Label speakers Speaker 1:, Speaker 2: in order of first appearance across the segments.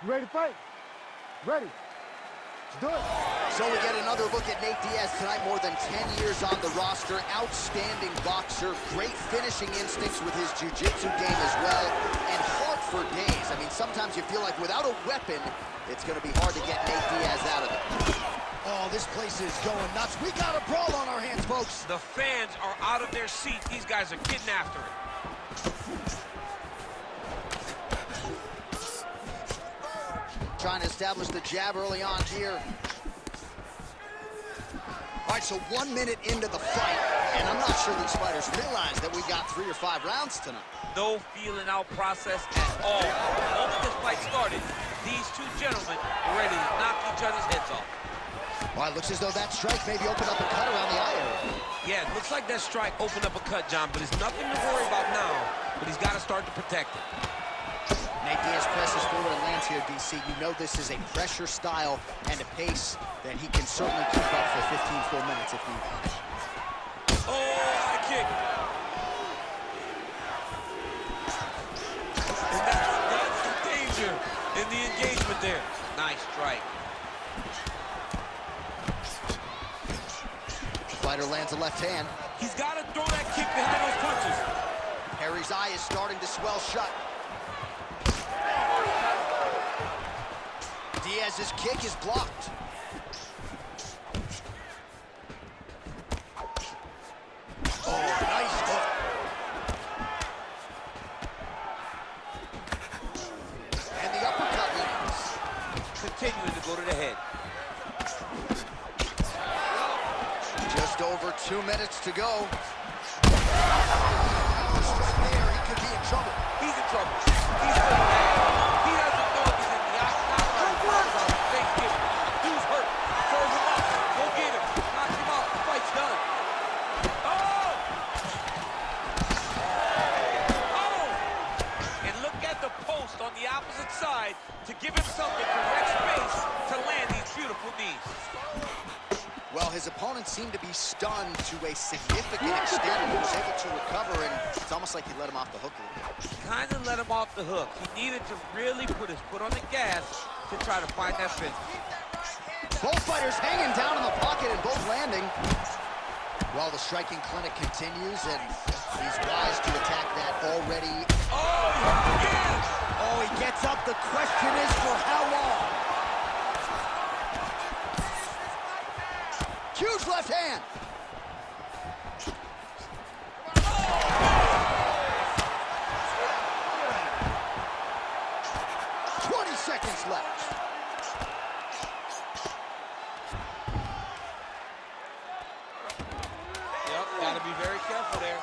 Speaker 1: You ready to fight? Ready. Let's do it.
Speaker 2: So we get another look at Nate Diaz tonight. More than 10 years on the roster. Outstanding boxer. Great finishing instincts with his jiu-jitsu game as well. And hard for days. I mean, sometimes you feel like without a weapon, it's going to be hard to get Nate Diaz out of it. Oh, this place is going nuts. We got a brawl on our hands, folks.
Speaker 3: The fans are out of their seats. These guys are getting after it.
Speaker 2: Trying to establish the jab early on here. All right, so 1 minute into the fight, and I'm not sure these fighters realize that we got 3 or 5 rounds tonight.
Speaker 3: No feeling out process at all. The moment this fight started, these two gentlemen were ready to knock each other's heads off.
Speaker 2: Well, it looks as though that strike maybe opened up a cut around the eye area.
Speaker 3: Yeah, it looks like that strike opened up a cut, John, but it's nothing to worry about now, but he's got to start to protect it.
Speaker 2: Nate Diaz presses forward and lands here, DC. You know this is a pressure style and a pace that he can certainly keep up for 15 full minutes if need.
Speaker 3: Oh, high kick. And that's the danger in the engagement there. Nice strike.
Speaker 2: Fighter lands a left hand.
Speaker 3: He's got to throw that kick behind those punches.
Speaker 2: Perry's eye is starting to swell shut. Diaz's kick is blocked. Oh, nice hook. And the uppercut lands.
Speaker 3: Continuing to go to the head.
Speaker 2: Just over 2 minutes to go. There, he could be in trouble.
Speaker 3: He's in trouble. He's so mad. He doesn't know if he's in the octagon or Thanksgiving. Dude's hurt. Serve him up. Go get him. Knock him out. The fight's done. Oh! Oh! And look at the post on the opposite side to give himself the correct space to land these beautiful knees.
Speaker 2: Well, his opponent seemed to be stunned to a significant extent. He was able to recover, and it's almost like he let him off the hook a little bit.
Speaker 3: Kind of let him off the hook. He needed to really put his foot on the gas to try to find that finish.
Speaker 2: Both fighters hanging down in the pocket and both landing. Well, the striking clinic continues, and he's wise to attack that already.
Speaker 3: Oh, yeah!
Speaker 2: Oh, he gets up. The question is for how long? Huge left hand. 20 seconds left.
Speaker 3: Yep, gotta be very careful there.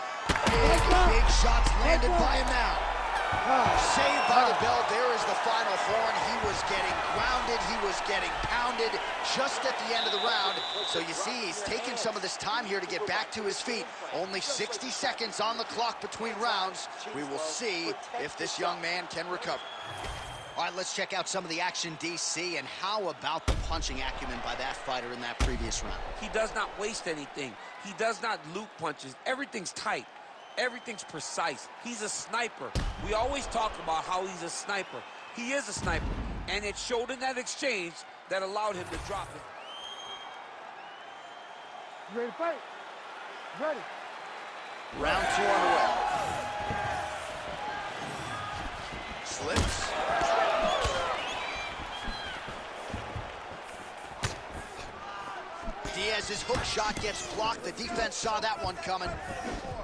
Speaker 2: Big shots landed by him now. Saved by the bell. There is the final horn. He was getting grounded. He was getting pounded just at the end of the round. So you see, he's taking some of this time here to get back to his feet. Only 60 seconds on the clock between rounds. We will see if this young man can recover. All right, let's check out some of the action, DC, and how about the punching acumen by that fighter in that previous round?
Speaker 3: He does not waste anything. He does not loop punches. Everything's tight. Everything's precise. He's a sniper. We always talk about how he's a sniper. He is a sniper, and it showed in that exchange that allowed him to drop it.
Speaker 1: You ready to fight? Ready.
Speaker 2: Round 2 on the way. Slips. Diaz's hook shot gets blocked. The defense saw that one coming.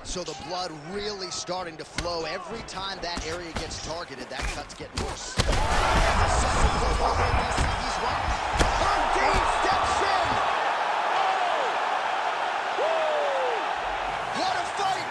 Speaker 2: So the blood really starting to flow. Every time that area gets targeted, that cut's getting worse. He's right. Dean steps in. What a fight!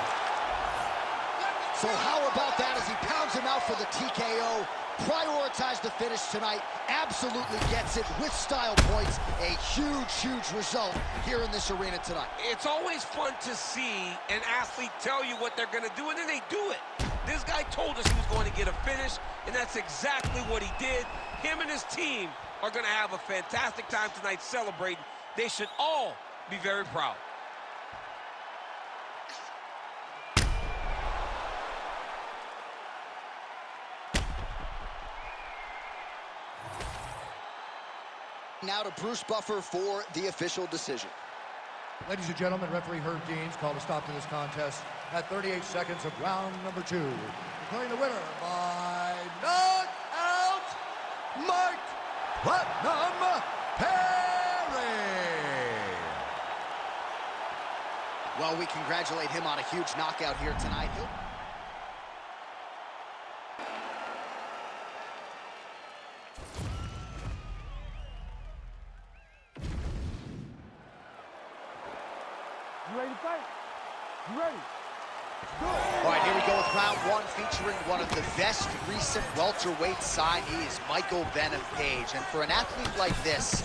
Speaker 2: So how about that as he pounds him out for the TKO? Prioritized the finish tonight. Absolutely gets it with style points. A huge, huge result here in this arena tonight.
Speaker 3: It's always fun to see an athlete tell you what they're going to do, and then they do it. This guy told us he was going to get a finish, and that's exactly what he did. Him and his team are going to have a fantastic time tonight celebrating. They should all be very proud.
Speaker 2: Now to Bruce Buffer for the official decision.
Speaker 1: Ladies and gentlemen, referee Herb Dean's called a stop to this contest at 38 seconds of round number 2. Declaring the winner by knockout, Mike Platinum Perry.
Speaker 2: Well, we congratulate him on a huge knockout here tonight.
Speaker 1: You ready to fight? You ready?
Speaker 2: All right, here we go with round 1, featuring one of the best recent welterweight signees, Michael Venom Page. And for an athlete like this,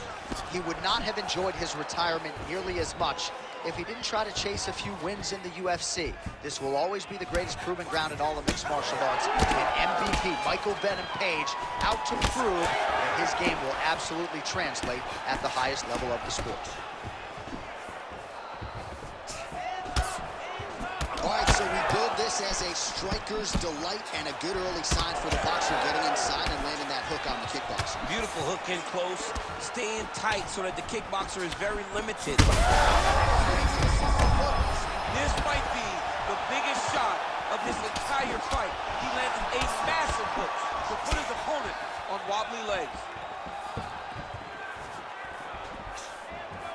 Speaker 2: he would not have enjoyed his retirement nearly as much if he didn't try to chase a few wins in the UFC. This will always be the greatest proving ground in all of mixed martial arts. And MVP Michael Venom Page out to prove that his game will absolutely translate at the highest level of the sport. All right, so we build this as a striker's delight and a good early sign for the boxer getting inside and landing that hook on the kickboxer.
Speaker 3: Beautiful hook in close, staying tight so that the kickboxer is very limited. This might be the biggest shot of this entire fight. He landed a massive hook to put his opponent on wobbly legs.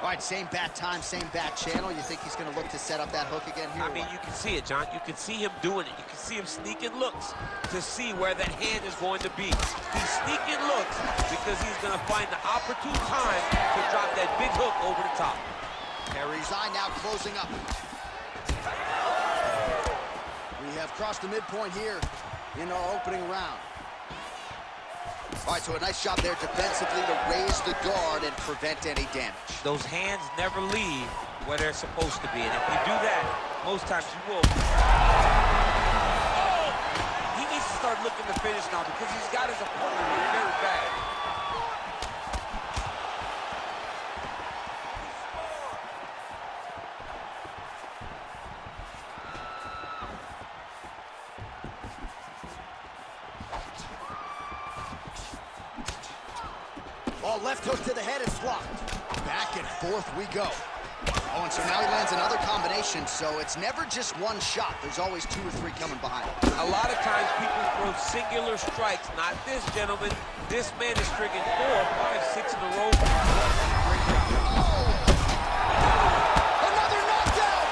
Speaker 2: All right, same bat time, same bat channel. You think he's going to look to set up that hook again here?
Speaker 3: I mean, you can see it, John. You can see him doing it. You can see him sneaking looks to see where that hand is going to be. He's sneaking looks because he's going to find the opportune time to drop that big hook over the top.
Speaker 2: Perry's eye now closing up. We have crossed the midpoint here in our opening round. All right, so a nice job there defensively to raise the guard and prevent any damage.
Speaker 3: Those hands never leave where they're supposed to be, and if you do that, most times you will. Oh! He needs to start looking to finish now because he's got his opponent very bad.
Speaker 2: Oh, left hook to the head is blocked. Back and forth we go. Oh, and so now he lands another combination, so it's never just one shot. There's always 2 or 3 coming behind it.
Speaker 3: A lot of times people throw singular strikes. Not this gentleman. This man is striking 4, 5, 6 in a row. Great job.
Speaker 2: Oh! Another knockdown!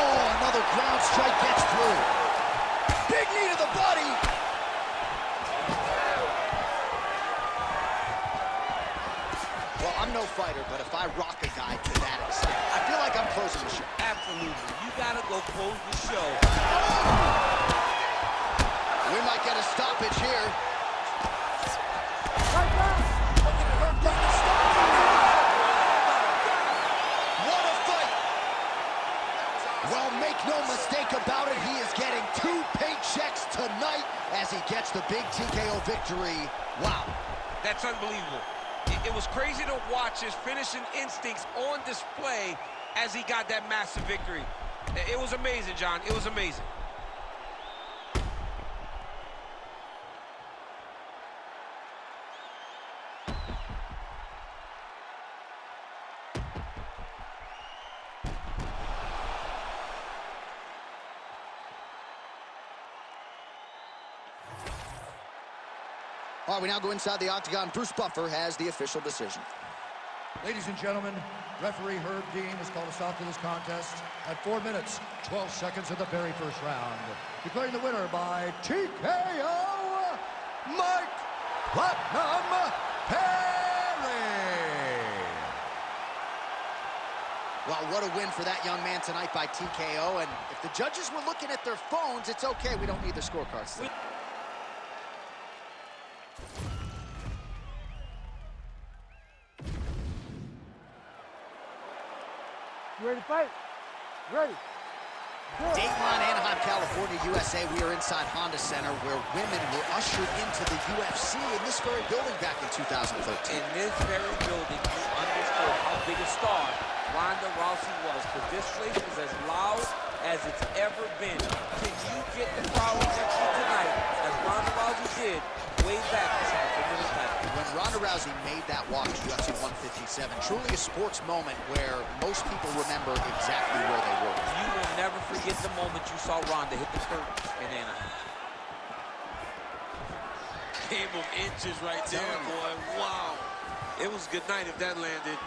Speaker 2: Oh, another ground strike gets through. Big knee to the body. Well, I'm no fighter, but if I rock a guy to that extent, I feel like I'm closing the show.
Speaker 3: Absolutely. You gotta go close the show.
Speaker 2: We might get a stoppage here. What a fight! Well, make no mistake about it, he is getting 2 paychecks tonight as he gets the big TKO victory. Wow.
Speaker 3: That's unbelievable. It was crazy to watch his finishing instincts on display as he got that massive victory. It was amazing, John. It was amazing.
Speaker 2: All right, we now go inside the octagon. Bruce Buffer has the official decision.
Speaker 1: Ladies and gentlemen, referee Herb Dean has called a stop to this contest at 4 minutes, 12 seconds of the very first round. Declaring the winner by TKO, Mike Platinum Perry.
Speaker 2: Well, what a win for that young man tonight by TKO. And if the judges were looking at their phones, it's okay. We don't need their scorecards.
Speaker 1: You ready to fight? Ready.
Speaker 2: Dateline, Anaheim, California, USA. We are inside Honda Center where women were ushered into the UFC in this very building back in 2013.
Speaker 3: In this very building, you understood how big a star Ronda Rousey was, because this place is as loud as it's ever been. Can you get the crowd next to tonight, as Ronda Rousey did, way back to the Women's title?
Speaker 2: When Ronda Rousey made that walk to UFC 157, truly a sports moment where most people remember exactly where they were.
Speaker 3: You will never forget the moment you saw Ronda hit the curtain in Anaheim. Game of inches right there, boy. Wow. It was good night if that landed.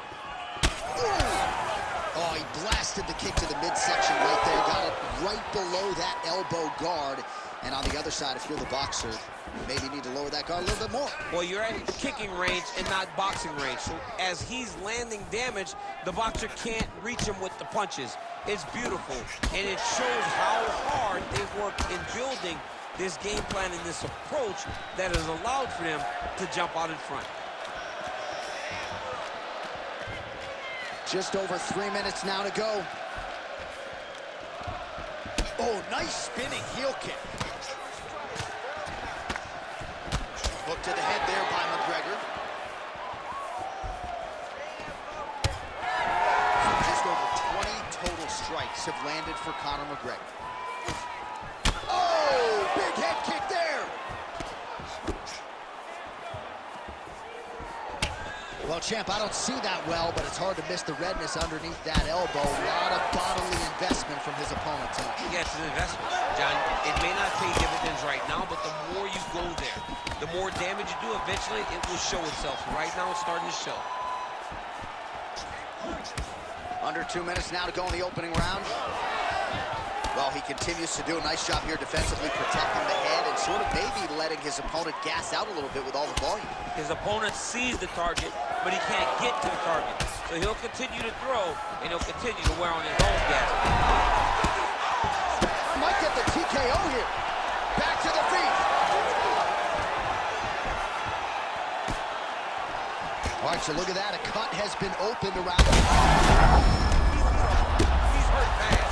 Speaker 2: Oh, he blasted the kick to the midsection right there. Got it right below that elbow guard. And on the other side, if you're the boxer, you maybe need to lower that guard a little bit more.
Speaker 3: Well, you're at kicking range and not boxing range. So as he's landing damage, the boxer can't reach him with the punches. It's beautiful, and it shows how hard they've worked in building this game plan and this approach that has allowed for them to jump out in front.
Speaker 2: Just over 3 minutes now to go. Oh, nice spinning heel kick. Hook to the head there by McGregor. So just over 20 total strikes have landed for Conor McGregor. Oh, big head kick there. Well, champ, I don't see that well, but it's hard to miss the redness underneath that elbow. A lot of bodily investment from his opponent tonight.
Speaker 3: Yeah, it's an investment, John. It may not pay dividends right now, but the more you go there, the more damage you do, eventually it will show itself. Right now, it's starting to show.
Speaker 2: Under 2 minutes now to go in the opening round. Well, he continues to do a nice job here defensively, protecting the head and sort of maybe letting his opponent gas out a little bit with all the volume.
Speaker 3: His opponent sees the target, but he can't get to the target. So he'll continue to throw, and he'll continue to wear on his own gas.
Speaker 2: Might get the TKO here. Back to the feet. All right, so look at that. A cut has been opened around the...
Speaker 3: He's hurt bad.